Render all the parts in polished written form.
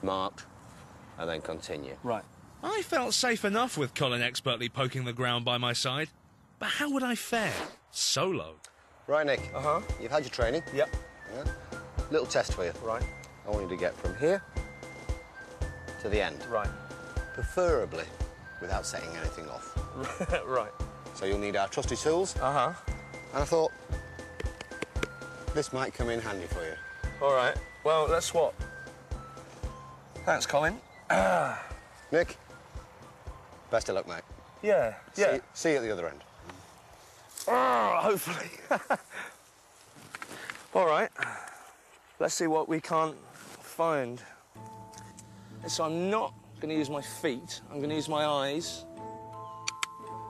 marked, and then continue. Right. I felt safe enough with Colin expertly poking the ground by my side. But how would I fare? Solo. Right, Nick. Uh-huh. You've had your training. Yep. Yeah. Little test for you. Right. I want you to get from here to the end. Right. Preferably without setting anything off. Right. So you'll need our trusty tools. Uh-huh. And I thought this might come in handy for you. All right. Well, let's swap. Thanks, Colin. Nick, best of luck, mate. Yeah. See you at the other end. Oh, hopefully. All right. Let's see what we can't find. So I'm not going to use my feet. I'm going to use my eyes.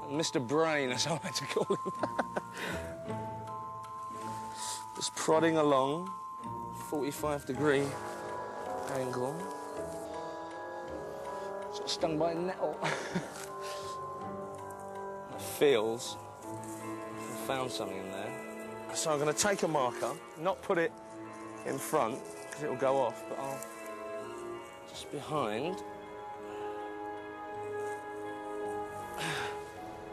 And Mr. Brain, as I like to call him. Just prodding along, 45-degree angle. Sort of stung by a nettle. It feels I found something in there. So I'm going to take a marker, not put it in front, because it'll go off, but I'll just behind.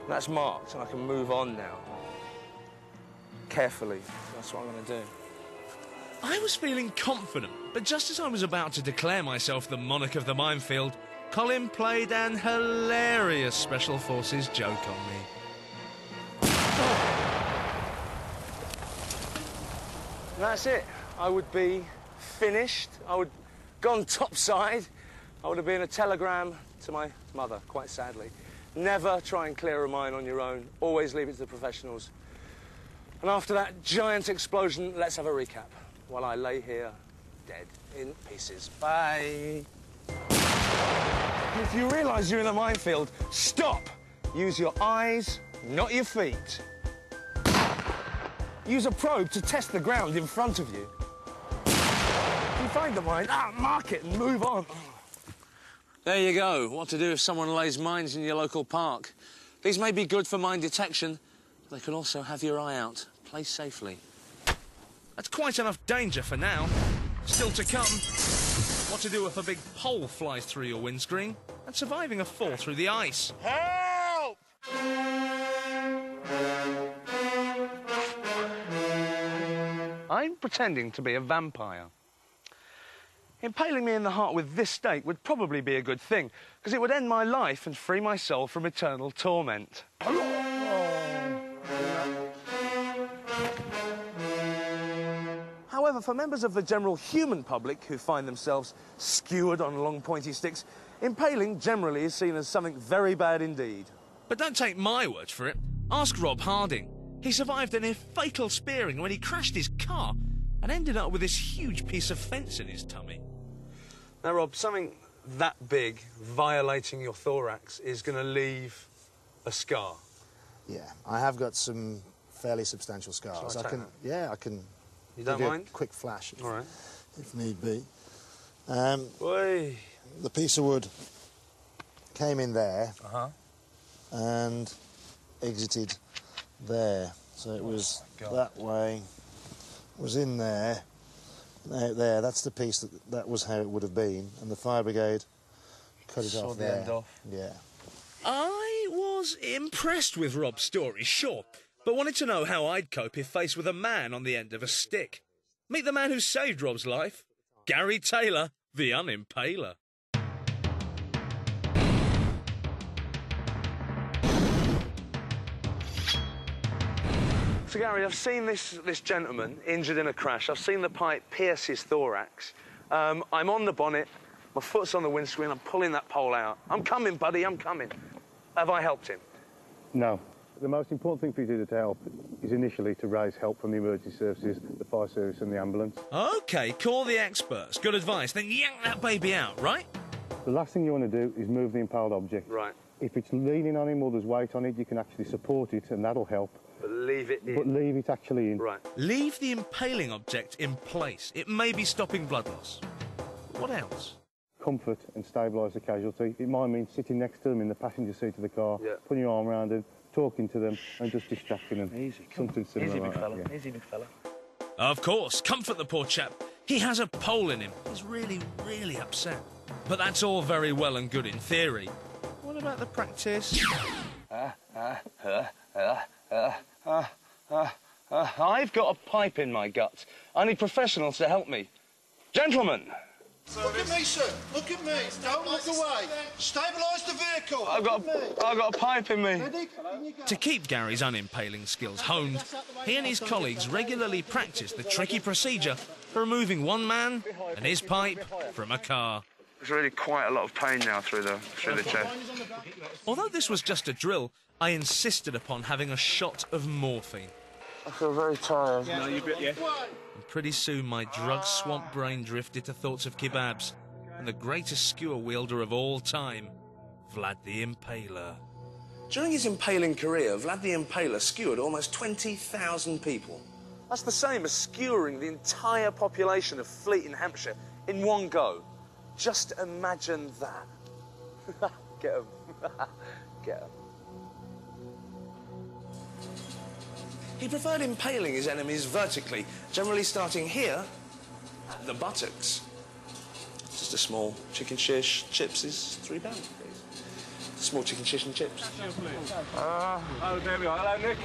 That's marked, and I can move on now. Carefully. That's what I'm going to do. I was feeling confident, but just as I was about to declare myself the monarch of the minefield, Colin played an hilarious Special Forces joke on me. That's it. I would be finished. I would gone topside. I would have been a telegram to my mother, quite sadly. Never try and clear a mine on your own. Always leave it to the professionals. And after that giant explosion, let's have a recap while I lay here dead in pieces. Bye. If you realise you're in a minefield, stop. Use your eyes, not your feet. Use a probe to test the ground in front of you. If you find the mine, mark it and move on. There you go. What to do if someone lays mines in your local park. These may be good for mine detection, but they can also have your eye out. Play safely. That's quite enough danger for now. Still to come, what to do if a big pole flies through your windscreen and surviving a fall through the ice. Help! I'm pretending to be a vampire. Impaling me in the heart with this stake would probably be a good thing, because it would end my life and free my soul from eternal torment. However, for members of the general human public who find themselves skewered on long pointy sticks, impaling generally is seen as something very bad indeed. But don't take my word for it. Ask Rob Harding. He survived a near fatal spearing when he crashed his car and ended up with this huge piece of fence in his tummy. Now, Rob, something that big violating your thorax is going to leave a scar. Yeah, I have got some fairly substantial scars. Shall I take that? Yeah, I can. You don't give mind? a quick flash, All right. if need be. Oi. The piece of wood came in there and exited there. So it was that way, was in there, out there. That's the piece that was how it would have been, and the fire brigade cut it off there. Saw the end off. Yeah. I was impressed with Rob's story, sure, but wanted to know how I'd cope if faced with a man on the end of a stick. Meet the man who saved Rob's life, Gary Taylor, the Unimpaler. So, Gary, I've seen this gentleman injured in a crash. I've seen the pipe pierce his thorax. I'm on the bonnet, my foot's on the windscreen, I'm pulling that pole out. I'm coming, buddy, I'm coming. Have I helped him? No. The most important thing for you to do to help is initially to raise help from the emergency services, the fire service and the ambulance. OK, call the experts. Good advice. Then yank that baby out, right? The last thing you want to do is move the impaled object. Right. If it's leaning on him or there's weight on it, you can actually support it and that'll help. But leave it in. But leave it actually in. Right. Leave the impaling object in place. It may be stopping blood loss. What else? Comfort and stabilise the casualty. It might mean sitting next to them in the passenger seat of the car, putting your arm around them, talking to them and just distracting them. Easy. Something similar Easy, like big fella. that, yeah. Easy, big fella. Of course, comfort the poor chap. He has a pole in him. He's really, really upset. But that's all very well and good in theory. What about the practice? I've got a pipe in my gut. I need professionals to help me. Gentlemen! Look at me, sir. Look at me. Don't look away. Stabilise the vehicle. I've got a pipe in me. To keep Gary's unimpaling skills honed, he and his colleagues regularly practice the tricky procedure for removing one man and his pipe from a car. There's really quite a lot of pain now through the chest. Although this was just a drill, I insisted upon having a shot of morphine. I feel very tired. And pretty soon my drug-swamped brain drifted to thoughts of kebabs and the greatest skewer wielder of all time, Vlad the Impaler. During his impaling career, Vlad the Impaler skewered almost 20,000 people. That's the same as skewering the entire population of Fleet in Hampshire in one go. Just imagine that. Get him. Get him. He preferred impaling his enemies vertically, generally starting here at the buttocks. Just a small chicken shish. Chips is £3, please. Small chicken shish and chips. Oh, there we are. Hello, Nick.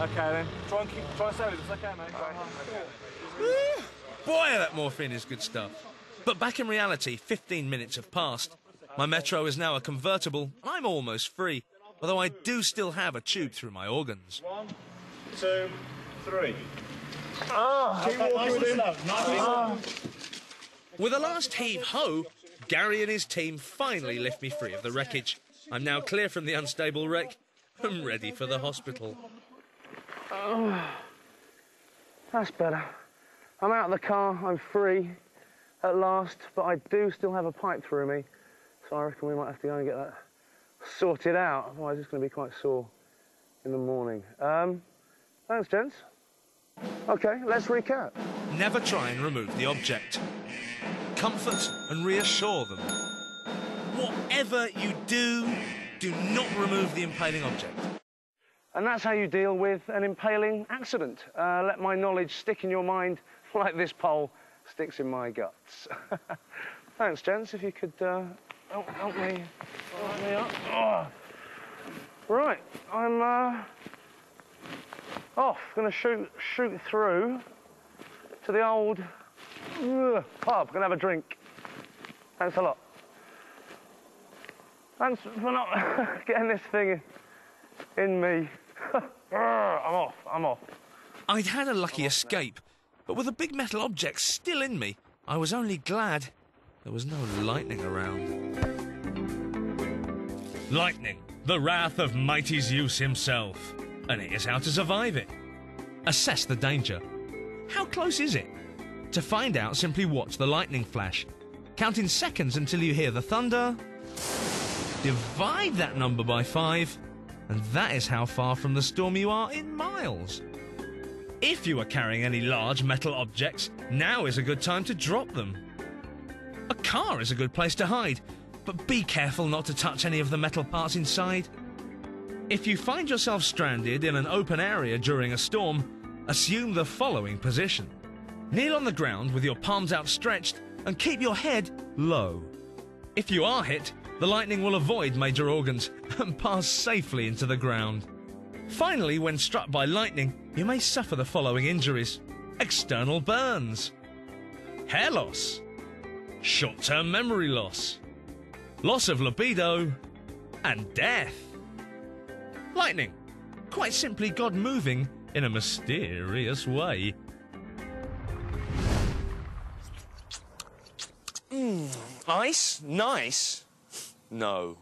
OK, then. Try and save it. It's OK, mate. Boy, that morphine is good stuff. But back in reality, 15 minutes have passed. My Metro is now a convertible, and I'm almost free, although I do still have a tube through my organs. 1, 2, 3. Keep walking with him. With a last heave-ho, Gary and his team finally lift me free of the wreckage. I'm now clear from the unstable wreck and ready for the hospital. That's better. I'm out of the car, I'm free at last, but I do still have a pipe through me, so I reckon we might have to go and get that sorted out, otherwise it's going to be quite sore in the morning. Thanks, gents. OK, let's recap. Never try and remove the object. Comfort and reassure them. Whatever you do, do not remove the impaling object. And that's how you deal with an impaling accident. Let my knowledge stick in your mind like this pole sticks in my guts. Thanks, gents. If you could help me up. Oh. Right, I'm off. Going to shoot through to the old pub. Going to have a drink. Thanks a lot. Thanks for not getting this thing in me. I'm off. I'd had a lucky escape, but with a big metal object still in me, I was only glad there was no lightning around. Lightning, the wrath of mighty Zeus himself. And here's how to survive it. Assess the danger. How close is it? To find out, simply watch the lightning flash. Count in seconds until you hear the thunder. Divide that number by 5, and that is how far from the storm you are in miles. If you are carrying any large metal objects, now is a good time to drop them. A car is a good place to hide, but be careful not to touch any of the metal parts inside. If you find yourself stranded in an open area during a storm, assume the following position. Kneel on the ground with your palms outstretched and keep your head low. If you are hit, the lightning will avoid major organs and pass safely into the ground. Finally, when struck by lightning, you may suffer the following injuries: external burns, hair loss, short-term memory loss, loss of libido, and death. Lightning, quite simply God moving in a mysterious way. Ice? Nice? No.